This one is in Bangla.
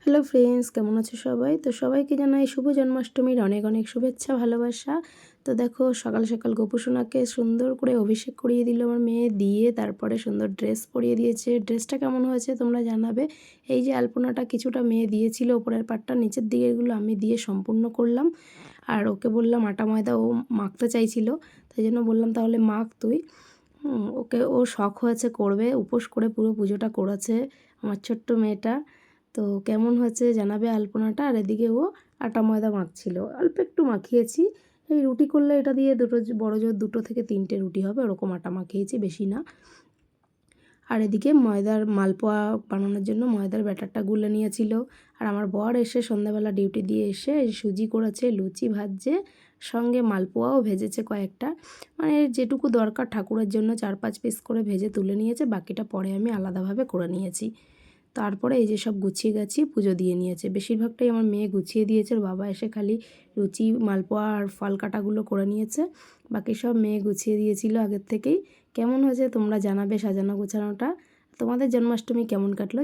হ্যালো ফ্রেন্ডস, কেমন আছো সবাই? তো সবাইকে জানাই শুভ জন্মাষ্টমীর অনেক অনেক শুভেচ্ছা ভালোবাসা। তো দেখো সকাল সকাল গোপুসোনাকে সুন্দর করে অভিষেক করিয়ে দিল আমার মেয়ে, দিয়ে তারপরে সুন্দর ড্রেস পরিয়ে দিয়েছে। ড্রেসটা কেমন হয়েছে তোমরা জানাবে। এই যে আলপনাটা কিছুটা মেয়ে দিয়েছিল, ওপরের পাটটা, নিচের দিকেরগুলো আমি দিয়ে সম্পূর্ণ করলাম। আর ওকে বললাম আটা ময়দা, ও মাখতে চাইছিল, তাই জন্য বললাম তাহলে মাখ তুই। ওকে, ও শখ হয়েছে করবে, উপোস করে পুরো পুজোটা করেছে আমার ছোট্ট মেয়েটা। তো কেমন হয়েছে জানাবে আলপনাটা। আর এদিকে ও আটা ময়দা মাখছিল, অল্প একটু মাখিয়েছি। এই রুটি করলে এটা দিয়ে দুটো, বড় জোর 2 থেকে 3টে রুটি হবে, ওরকম আটা মাখিয়েছি, বেশি না। আর এদিকে ময়দার মালপোয়া বানানোর জন্য ময়দার ব্যাটারটা গুলে নিয়েছিল। আর আমার বর এসে সন্ধ্যাবেলা ডিউটি দিয়ে এসে সুজি করেছে, লুচি ভাজছে, সঙ্গে মালপোয়াও ভেজেছে কয়েকটা। মানে যেটুকু দরকার ঠাকুরের জন্য 4-5 পিস করে ভেজে তুলে নিয়েছে, বাকিটা পরে আমি আলাদাভাবে করে নিয়েছি। তারপরে এই যে সব গুছিয়ে গাছিয়ে পুজো দিয়ে নিয়েছে। বেশিরভাগটাই আমার মেয়ে গুছিয়ে দিয়েছে, ওর বাবা এসে খালি লুচি, মালপোয়া আর ফল কাটাগুলো করে নিয়েছে। বাকি সব মেয়ে গুছিয়ে দিয়েছিল আগের থেকেই। কেমন হয়েছে তোমরা জানাবে সাজানো গোছানোটা। তোমাদের জন্মাষ্টমী কেমন কাটলো